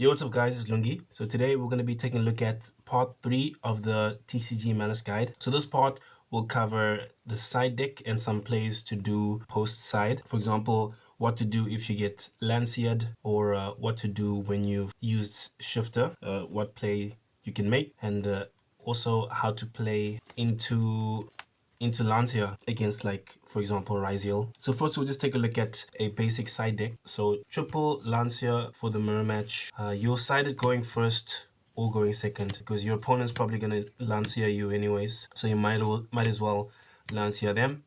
Yo, what's up guys, it's Lungi. So today we're going to be taking a look at part 3 of the TCG Maliss guide. So this part will cover the side deck and some plays to do post side. For example, what to do if you get Lanciered, or what to do when you've used Shifter, what play you can make, and also how to play into Lancia against, like, for example, Ryziel. So first we'll just take a look at a basic side deck. So triple Lancia for the mirror match. You'll side it going first or going second because your opponent's probably gonna Lancia you anyways. So you might as well Lancia them.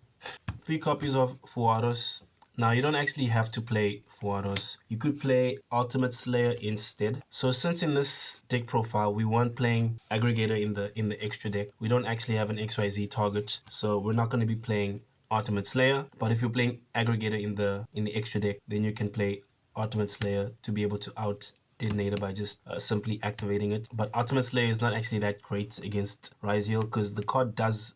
3 copies of Fuos. Now you don't actually have to play Fuos. You could play Ultimate Slayer instead. So since in this deck profile we weren't playing Aggregator in the extra deck, we don't actually have an XYZ target. So we're not going to be playing Ultimate Slayer. But if you're playing Aggregator in the extra deck, then you can play Ultimate Slayer to be able to out Detonator by just simply activating it. But Ultimate Slayer is not actually that great against Ryziel because the card does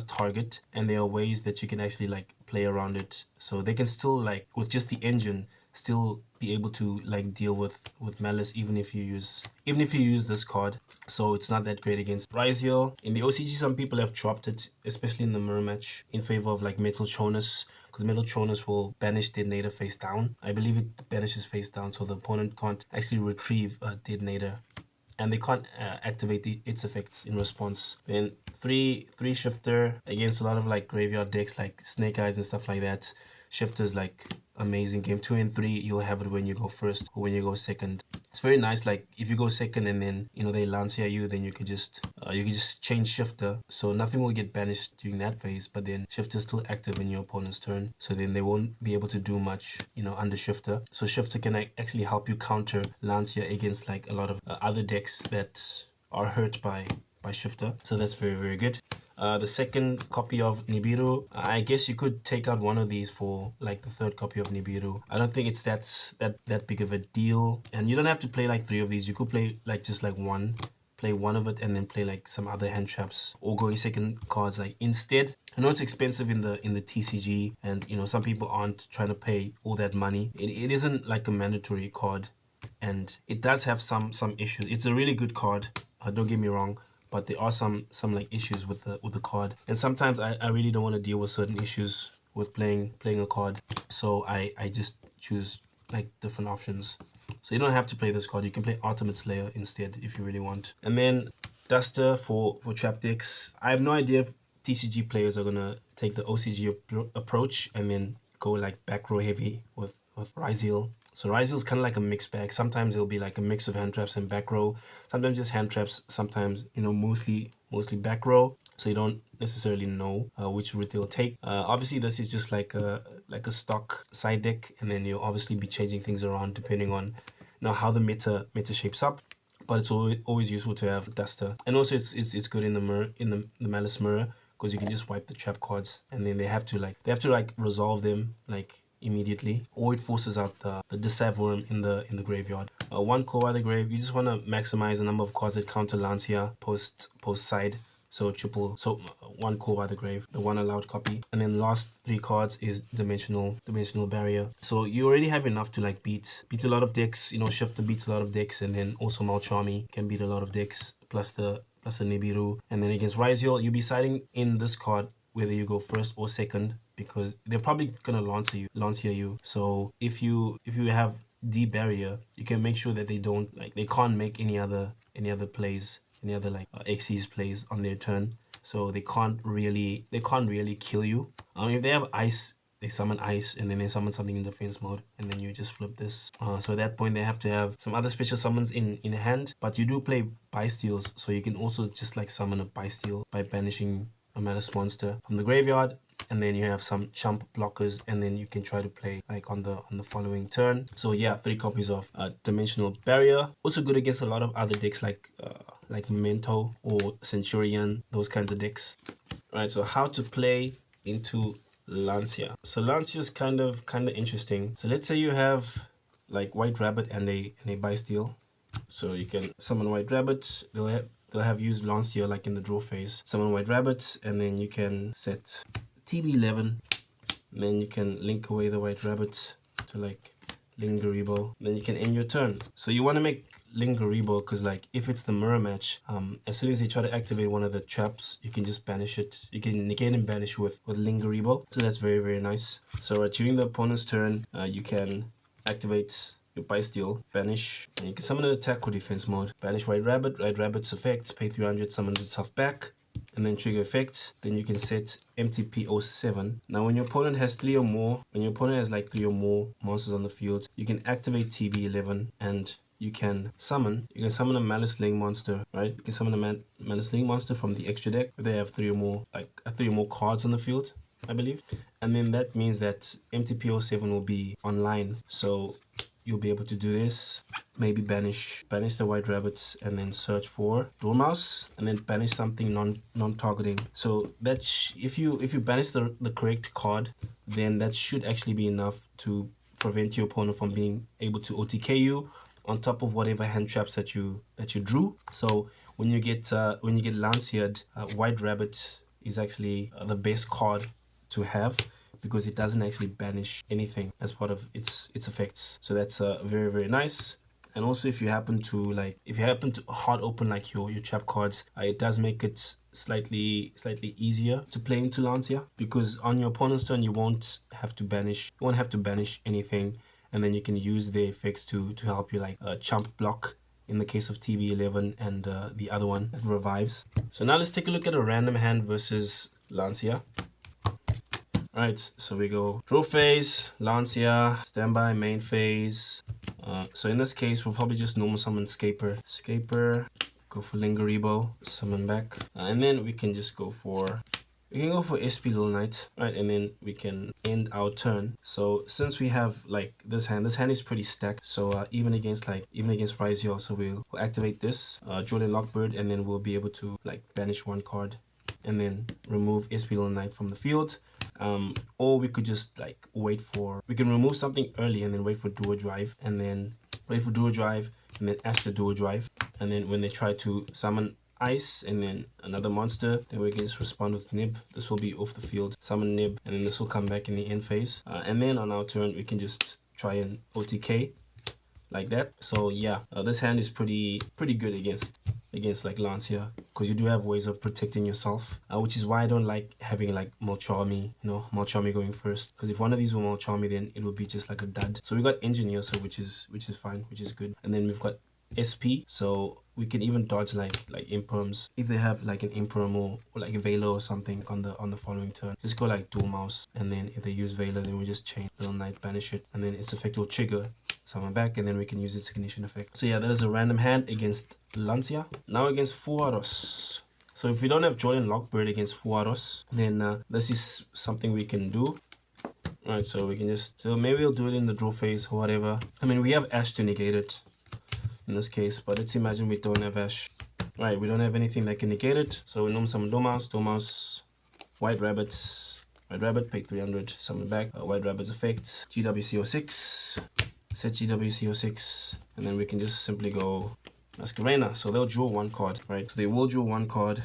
target, and there are ways that you can actually like play around it, so they can still, like, with just the engine, still be able to like deal with Maliss even if you use this card. So it's not that great against Ryziel. In the OCG, some people have dropped it, especially in the mirror match, in favor of like Metal Chonus, because Metal Chonus will banish Detonator face down. I believe it banishes face down, so the opponent can't actually retrieve a Detonator, and they can't activate its effects in response. Then three Shifter against a lot of like graveyard decks like Snake Eyes and stuff like that. Shifter's like amazing. Game 2 and 3 you'll have it when you go first or when you go second. It's very nice, like if you go second and then they Lancia you, then you could just change Shifter, so nothing will get banished during that phase, but then Shifter is still active in your opponent's turn, so then they won't be able to do much under Shifter. So Shifter can actually help you counter Lancia against like a lot of other decks that are hurt by Shifter, so that's very, very good. The second copy of Nibiru, I guess you could take out one of these for like the third copy of Nibiru. I don't think it's that big of a deal, and you don't have to play like 3 of these. You could play like just like one, play one of it, and then play like some other hand traps or going second cards like instead. I know it's expensive in the TCG, and some people aren't trying to pay all that money. It isn't like a mandatory card, and it does have some issues. It's a really good card, don't get me wrong, but there are some like issues with the card, and sometimes I really don't want to deal with certain issues with playing a card, so I just choose like different options. So you don't have to play this card. You can play Ultimate Slayer instead if you really want. And then Duster for trap decks. I have no idea if TCG players are gonna take the OCG approach and then go like back row heavy with Ryziel. So Ryziel's kind of like a mixed bag. Sometimes it'll be like a mix of hand traps and back row. Sometimes just hand traps. Sometimes mostly back row. So you don't necessarily know which route they'll take. Obviously, this is just like a stock side deck, and then you'll obviously be changing things around depending on how the meta shapes up. But it's always useful to have Duster, and also it's good in the mirror, in the Maliss mirror, because you can just wipe the trap cards, and then they have to resolve them like immediately, or it forces out the Desavewurm in the graveyard. 1 core by the grave. You just want to maximize the number of cards that counter Lancia post side. So 1 core by the grave, the 1 allowed copy, and then last 3 cards is dimensional barrier. So you already have enough to like beat a lot of decks. Shifter beats a lot of decks, and then also Malchami can beat a lot of decks, plus the Nibiru. And then against Ryziel, you'll be siding in this card whether you go first or second, because they're probably gonna Lancia you. So if you have D barrier, you can make sure that they can't make any other plays, any other like Xyz plays on their turn. So they can't really kill you. If they have ice, they summon ice, and then they summon something in defense mode, and then you just flip this. So at that point they have to have some other special summons in hand. But you do play Bystials, so you can also just like summon a Bystial by banishing a Maliss monster from the graveyard, and then you have some chump blockers, and then you can try to play like on the following turn. So yeah, 3 copies of dimensional barrier. Also good against a lot of other decks like Memento or Centurion, those kinds of decks. Right, so how to play into Lancia. So Lancia is kind of interesting. So let's say you have like White Rabbit and a Bystial. So you can summon White Rabbits. They'll have used Lancia like in the draw phase. Summon White Rabbits, and then you can set TB-11. And then you can link away the White Rabbits to like Lingaribo. Then you can end your turn. So you want to make Lingerable, because like if it's the mirror match, as soon as they try to activate one of the traps, you can just banish it. You can negate and banish with Lingerable. So that's very, very nice. So during the opponent's turn, you can activate your Bystial, banish, and you can summon an attack or defense mode. Banish White Rabbit, White Rabbit's effect, pay 300, summons itself back, and then trigger effect. Then you can set MTP-07. Now when your opponent has three or more, when your opponent has like 3 or more monsters on the field, you can activate TB-11 and you can summon a Maliss Link monster, right? You can summon a Maliss Link monster from the extra deck if they have 3 or more, like 3 or more cards on the field, I believe. And then that means that MTP-07 will be online. So you'll be able to do this, maybe banish the White Rabbits and then search for Dormouse and then banish something non-targeting. So that if you banish the correct card, then that should actually be enough to prevent your opponent from being able to OTK you on top of whatever hand traps that you drew. So when you get Lanciered, White Rabbit is actually the best card to have, because it doesn't actually banish anything as part of its effects. So that's very, very nice. And also if you happen to hard open like your trap cards, it does make it slightly easier to play into Lancia, because on your opponent's turn you won't have to banish anything, and then you can use the effects to help you, like chump block in the case of TB-11 and the other one that revives. So now let's take a look at a random hand versus Lancia. Alright, so we go draw phase, Lancia, standby, main phase. So in this case, we'll probably just normal summon Scaper, go for Lingerable, summon back, and then we can just go for SP Little Knight, right? And then we can end our turn. So since we have like this hand is pretty stacked. So even against Ryziel, so we'll activate this, Jordan Lockbird, and then we'll be able to like banish one card and then remove SP Little Knight from the field. Or we could just like we can remove something early and then wait for Duo Drive and then ash the Duo Drive, and then when they try to summon Ice and then another monster, then we can just respond with Nib. This will be off the field, summon Nib, and then this will come back in the end phase, and then on our turn we can just try and OTK like that. So yeah, this hand is pretty good against like Lancia, because you do have ways of protecting yourself, which is why I don't like having like Malcharmy, Malcharmy going first, because if one of these were Malcharmy, then it would be just like a dud. So we got Engineer, so which is fine, which is good. And then we've got SP, so we can even dodge like Imperms if they have like an Imperm or like a Veiler or something on the following turn. Just go like Dormouse, and then if they use Veiler, then we just chain Little Knight, banish it, and then its effect will trigger, summon back, and then we can use its ignition effect. So yeah, that is a random hand against Lancia. Now against Fuos. So if we don't have Jordan Lockbird against Fuos, then this is something we can do. Alright, so we can so maybe we'll do it in the draw phase or whatever. I mean, we have Ash to negate it in this case, but let's imagine we don't have Ash. Right, we don't have anything that can negate it, so we normally summon Dormouse, White Rabbit, pay 300, summon back, White Rabbit's effect, GWC-06, set GWC-06, and then we can just simply go Masquerena, so they'll draw one card, right? So they will draw one card,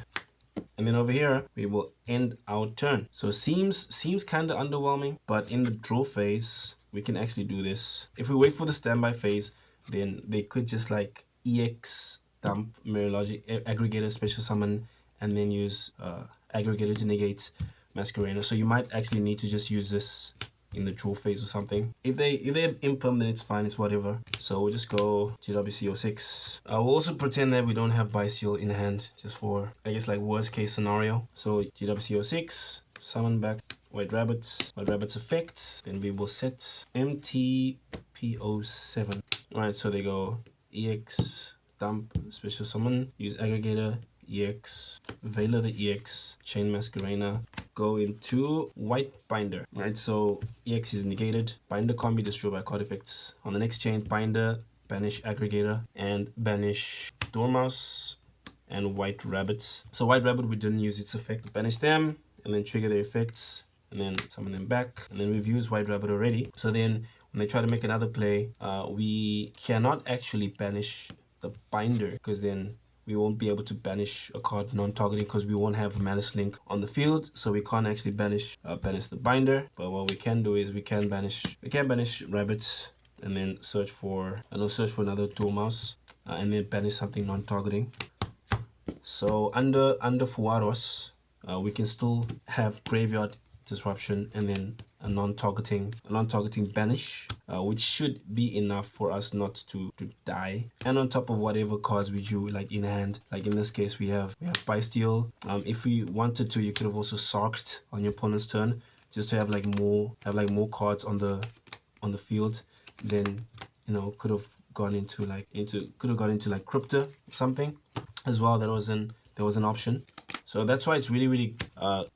and then over here, we will end our turn. So seems kind of underwhelming, but in the draw phase, we can actually do this. If we wait for the standby phase, then they could just like EX dump Mirror Logic Aggregator, special summon, and then use Aggregator to negate Masquerena. So you might actually need to just use this in the draw phase or something. If they have Imperm, then it's fine, it's whatever. So we'll just go GWC-06. We'll also pretend that we don't have Bystial in hand, just for, I guess, like worst case scenario. So GWC-06, summon back White Rabbit's effect. Then we will set MTP-07. Alright, so they go EX, dump, special summon, use Aggregator, EX, Veiler the EX, chain Masquerena, go into White Binder. Right, so EX is negated, Binder can't be destroyed by card effects. On the next chain, Binder, banish Aggregator, and banish Dormouse and White Rabbit. So White Rabbit, we didn't use its effect. Banish them, and then trigger their effects, and then summon them back. And then we've used White Rabbit already. So then when they try to make another play, we cannot actually banish the Binder, because then we won't be able to banish a card non-targeting, because we won't have Maliss Link on the field, so we can't actually banish the Binder. But what we can do is we can banish Rabbits, and then search for another Dormouse, and then banish something non-targeting. So under Fuos, we can still have Graveyard Disruption and then a non-targeting banish, which should be enough for us not to die. And on top of whatever cards we drew like in hand, like in this case we have Bystial. If we wanted to, you could have also sarked on your opponent's turn just to have like more cards on the field. Then could have gone into CRYPTER or something as well. There was an option. So that's why it's really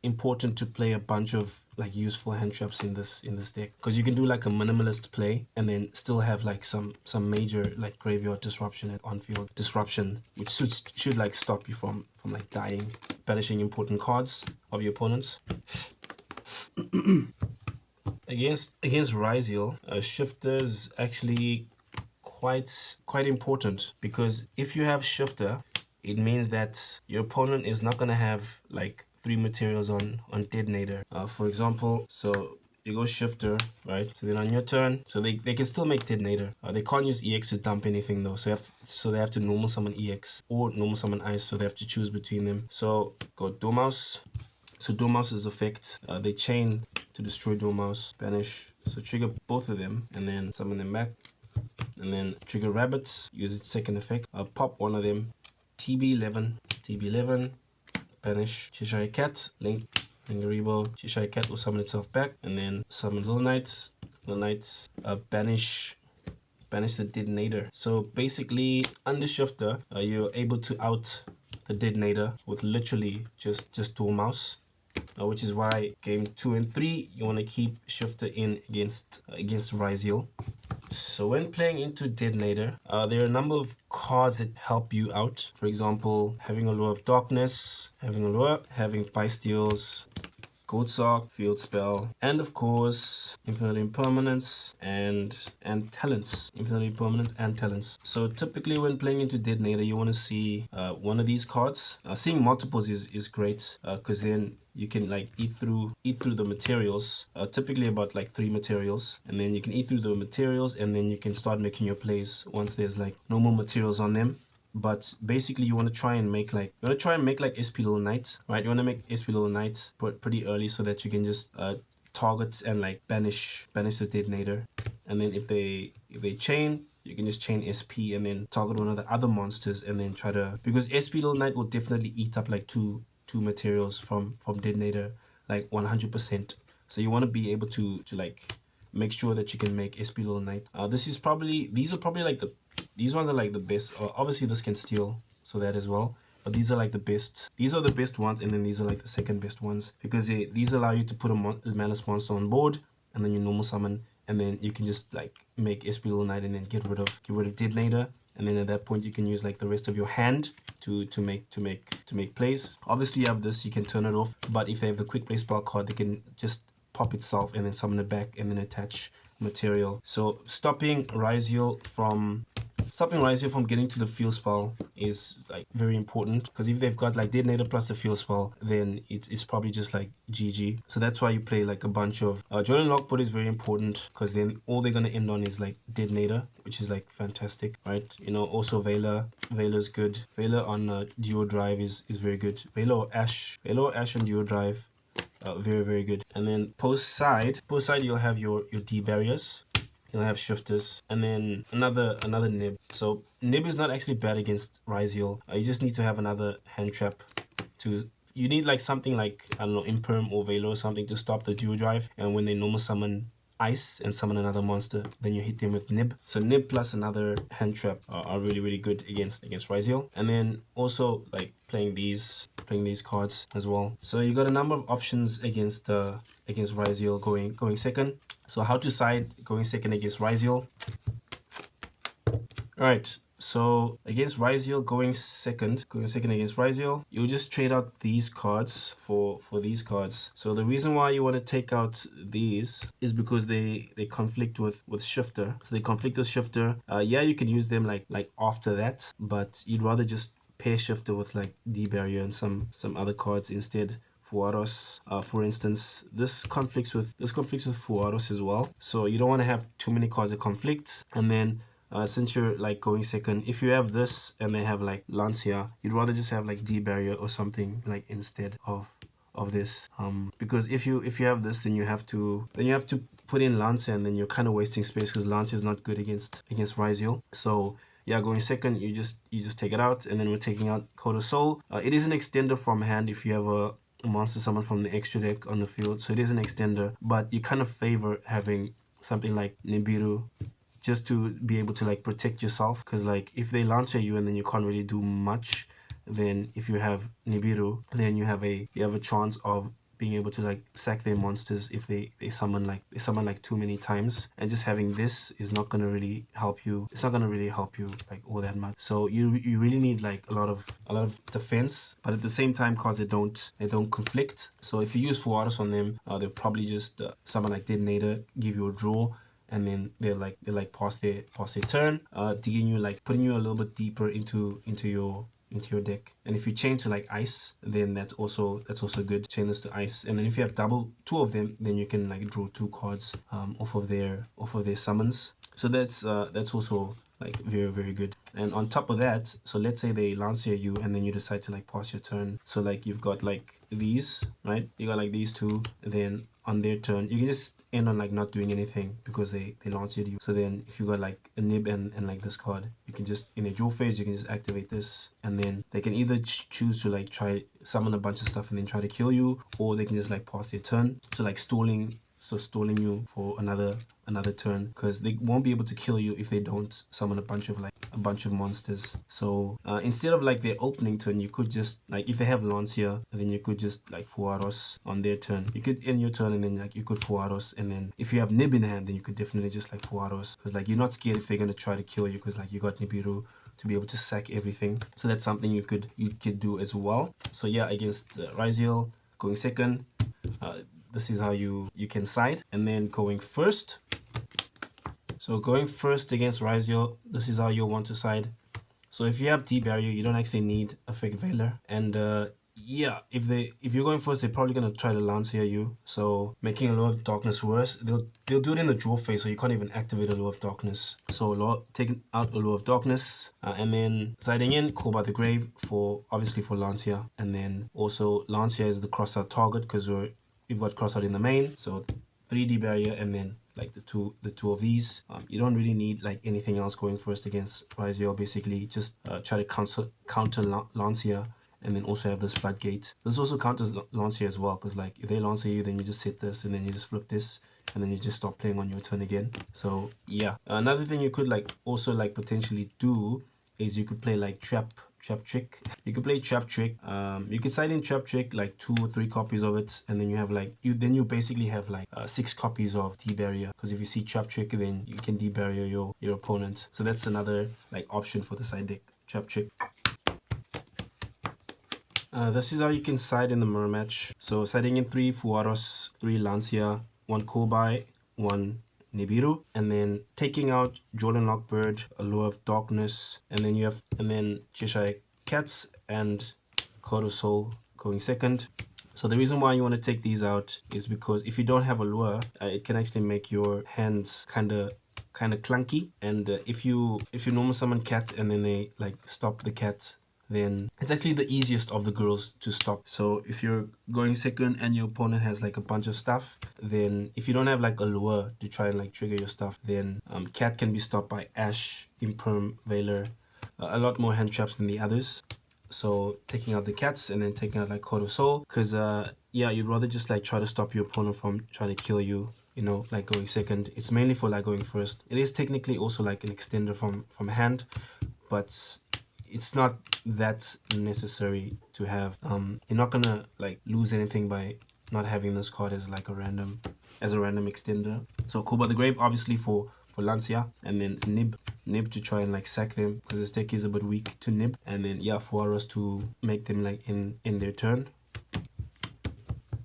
important to play a bunch of like useful hand traps in this deck, because you can do like a minimalist play and then still have like some major like graveyard disruption and on-field disruption, which should like stop you from like dying, banishing important cards of your opponents. Against Ryziel, Shifter's actually quite important, because if you have Shifter, it means that your opponent is not gonna have like 3 materials on Detonator. For example, so you go Shifter, right? So then on your turn, so they can still make Detonator. They can't use EX to dump anything though. So they have to normal summon EX or normal summon Ice. So they have to choose between them. So go Dormouse. So Dormouse's effect, they chain to destroy Dormouse, banish. So trigger both of them and then summon them back. And then trigger Rabbits, use its second effect. Pop one of them. TB-11, banish Cheshire Cat, link Nibiru, Cheshire Cat will summon itself back, and then summon Little Knights, banish the Detonator. So basically, under Shifter, you're able to out the Detonator with literally just Dormouse. Which is why game 2 and 3 you want to keep Shifter in against Ryziel. So when playing into Detonator, there are a number of cards that help you out. For example, having Allure of Darkness, having Bystials, Goatsock, Field Spell, and of course Infinite Impermanence and Talents. Infinite Impermanence and Talents. So typically when playing into Detonator, you want to see one of these cards. Seeing multiples is great, because then you can like eat through the materials, typically about like 3 materials, and then you can eat through the materials and then you can start making your plays once there's like no more materials on them. But basically you want to try and make like SP Little Knight, right? You want to make SP Little Knight pretty early so that you can just target and like banish the Detonator. And then if they chain, you can just chain SP and then target one of the other monsters and then try to, because SP Little Knight will definitely eat up like two materials from Detonator, like 100%. So you want to be able to like make sure that you can make SP Little Knight. These ones are like the best. Obviously this can steal, so that as well. But these are like the best. These are the best ones, and then these are like the second best ones, because these allow you to put a Maliss monster on board, and then you normal summon, and then you can just like make SP Little Knight and then get rid of Detonator. And then at that point you can use like the rest of your hand to make plays. Obviously you have this, you can turn it off, but if they have the quick play spell card, they can just pop itself and then summon it back and then attach material. So stopping Ryziel from getting to the field spell is like very important, because if they've got like Detonator plus the field spell, then it's probably just like GG. So that's why you play like a bunch of Join Lockput is very important, because then all they're gonna end on is like Detonator, which is like fantastic, right? Also Veiler's good. Veiler on Duo Drive is very good. Veiler or Ash on Duo Drive, very good. And then post side you'll have your D barriers. You'll have Shifters, and then another Nib. So Nib is not actually bad against Ryziel. You just need to have another hand trap you need like something like, I don't know, Imperm or Veiler or something to stop the Duo Drive, and when they normal summon Ice and summon another monster, then you hit them with Nib. So Nib plus another hand trap are really good against Ryziel. And then also like playing these cards as well. So you got a number of options against Ryziel going second. So how to side going second against Ryziel. Alright, so against Ryziel, going second against Ryziel, you'll just trade out these cards for these cards. So the reason why you want to take out these is because they conflict with Shifter. So they conflict with Shifter. Yeah, you can use them like after that, but you'd rather just pair Shifter with like D Barrier and some other cards instead Fuos. For instance, this conflicts with Fuos as well. So you don't want to have too many cards that conflict. And then since you're like going second, if you have this and they have like Lancia, you'd rather just have like D barrier or something like instead of this, because if you have this, then you have to put in Lancia, and then you're kind of wasting space because Lancia is not good against Ryziel. So yeah, going second, you just take it out, and then we're taking out Code of Soul. It is an extender from hand if you have a monster summon from the extra deck on the field, so it is an extender, but you kind of favor having something like Nibiru just to be able to like protect yourself, because like if they launch at you and then you can't really do much, then if you have Nibiru, then you have a chance of being able to like sack their monsters if they summon like too many times. And just having this is not gonna really help you. It's not gonna really help you like all that much. So you really need like a lot of defense, but at the same time cards that don't conflict. So if you use Fuos on them, they'll probably just summon like Detonator, give you a Droll, and then they're like pass their turn, digging you, like putting you a little bit deeper into your deck. And if you chain to like ice, then that's also good. Chain this to ice, and then if you have two of them, then you can like draw 2 cards off of their summons. So that's also like very, very good. And on top of that, so let's say they Lancia you and then you decide to like pass your turn. So like you've got like these, right? You got like these 2, and then on their turn you can just end on like not doing anything because they Lancia'd you. So then if you got like a Nib and like this card, you can just in a draw phase you can just activate this, and then they can either choose to like try summon a bunch of stuff and then try to kill you, or they can just like pass their turn. So like stalling you for another turn, because they won't be able to kill you if they don't summon a bunch of monsters. So instead of like their opening turn, you could just like, if they have Lancia, then you could just like Fuos on their turn. You could end your turn and then like you could Fuos, and then if you have Nib in hand, then you could definitely just like Fuos, because like you're not scared if they're gonna try to kill you, because like you got Nibiru to be able to sack everything. So that's something you could do as well. So yeah, against Ryziel, going second, this is how you can side. And then going first, so going first against Ryziel, this is how you'll want to side. So if you have D barrier, you don't actually need a fake Veiler. And yeah, if you're going first, they're probably gonna try to Lancia you, so making Allure of Darkness worse. They'll do it in the draw phase, so you can't even activate Allure of Darkness. So taking out Allure of Darkness, and then siding in Call by the Grave obviously for Lancia, and then also Lancia is the crossout target because we've got crossout in the main, so 3D barrier, and then like the two of these. You don't really need like anything else going first against Ryziel. Basically just try to counter Lancia, and then also have this Floodgate. This also counters Lancia as well, because like if they Lancia you, then you just set this and then you just flip this, and then you just stop playing on your turn again. So yeah, another thing you could like also like potentially do is you could play like Trap Trick. You could play Trap Trick. You could side in Trap Trick, like 2 or 3 copies of it, and then you have like you basically have like 6 copies of D barrier, because if you see Trap Trick, then you can D barrier your opponent. So that's another like option for the side deck, Trap Trick. This is how you can side in the mirror match. So siding in 3 Fuos, 3 Lancia, 1 Kobai, 1 Nibiru, and then taking out Droll and Lockbird, Allure of Darkness, and then Cheshire Cats and Code of Soul going second. So the reason why you want to take these out is because if you don't have Allure, it can actually make your hands kind of clunky. And if you normal summon Cat and then they like stop the Cat, then it's actually the easiest of the girls to stop. So if you're going second and your opponent has like a bunch of stuff, then if you don't have like a lure to try and like trigger your stuff, then Cat can be stopped by Ash, Imperm, Veiler, a lot more hand traps than the others. So taking out the Cats and then taking out like Code of Soul, because yeah, you'd rather just like try to stop your opponent from trying to kill you, you know, like going second. It's mainly for like going first. It is technically also like an extender from hand, but it's not that necessary to have. You're not gonna like lose anything by not having this card as like a random extender. So Call by the Grave obviously for Lancia, and then Nib to try and like sack them, because this deck is a bit weak to Nib, and then yeah, Fuos to make them like in their turn.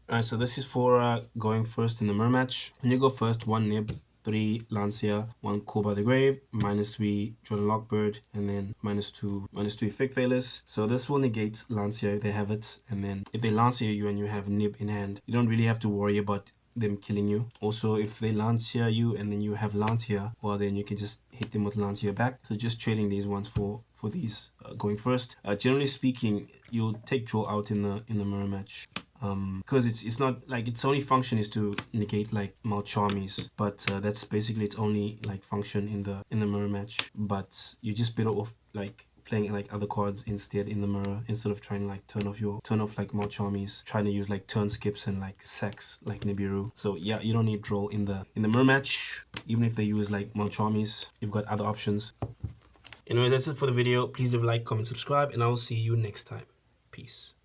Alright, so this is for going first in the mirror match. When you go first, 1 Nib, 3 Lancia, 1 Call by the Grave, -3 Jordan Lockbird, and then -2 Effect Failures. So this will negate Lancia if they have it, and then if they Lancia you and you have Nib in hand, you don't really have to worry about them killing you. Also, if they Lancia you and then you have Lancia, well, then you can just hit them with Lancia back. So just trading these ones for these going first. Generally speaking, you'll take Droll out in the mirror match. Because it's not like its only function is to negate like Malcharmies, but that's basically its only like function in the mirror match. But you just better off like playing like other cards instead in the mirror, instead of trying to like turn off like Malcharmies, trying to use like turn skips and like sacks like Nibiru. So yeah, you don't need Droll in the mirror match. Even if they use like Malcharmies, you've got other options. Anyway, that's it for the video. Please leave a like, comment, subscribe, and I will see you next time. Peace.